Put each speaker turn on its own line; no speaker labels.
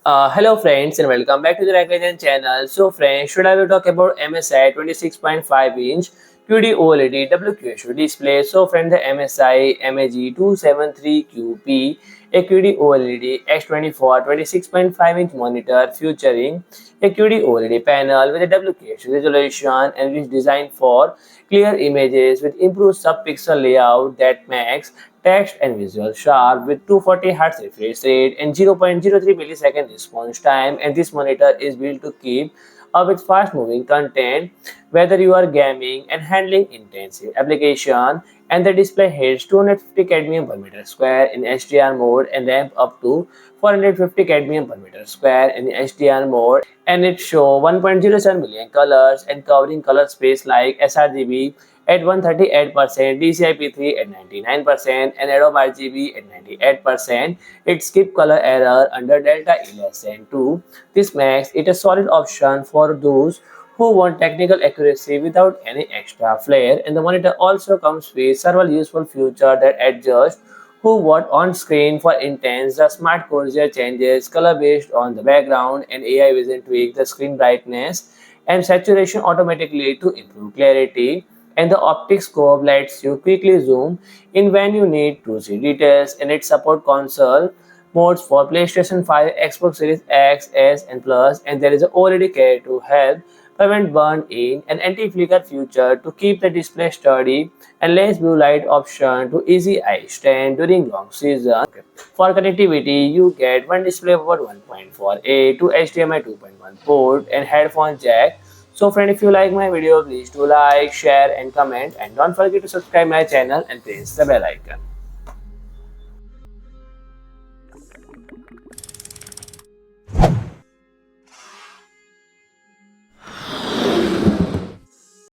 Hello friends and welcome back to the Recognition channel. So friends, should I will talk about MSI 26.5-inch QD-OLED WQHD display. So friend, the MSI MAG 273QP QD-OLED X24 26.5-inch monitor featuring a QD-OLED panel with a WQHD resolution and is designed for clear images with improved sub-pixel layout that makes text and visual sharp with 240 Hz refresh rate and 0.03 millisecond response time. And this monitor is built to keep up with fast moving content whether you are gaming and handling intensive application. And the display hits 250 cadmium per meter square in HDR mode and ramp up to 450 cadmium per meter square in HDR mode, and it show 1.07 million colors and covering color space like sRGB at 138%, DCI-P3 at 99%, and Adobe RGB at 98%. It skips color error under delta E less than 2. This makes it a solid option for those who want technical accuracy without any extra flair. And the monitor also comes with several useful features that adjust who what on screen for intense. The Smart Crosshair changes color based on the background, and AI vision tweaks the screen brightness and saturation automatically to improve clarity. And the Optix Scope lets you quickly zoom in when you need to see details, and it supports console modes for PlayStation 5, Xbox Series X, S, and Plus. And there is a OLED Care to help prevent burn-in, and anti-flicker feature to keep the display sturdy, and less blue light option to easy eye strain during long season. For connectivity, you get one DisplayPort 1.4a to HDMI 2.1 port and headphone jack. So friend, if you like my video, please do like, share and comment, and don't forget to subscribe my channel and press the bell icon.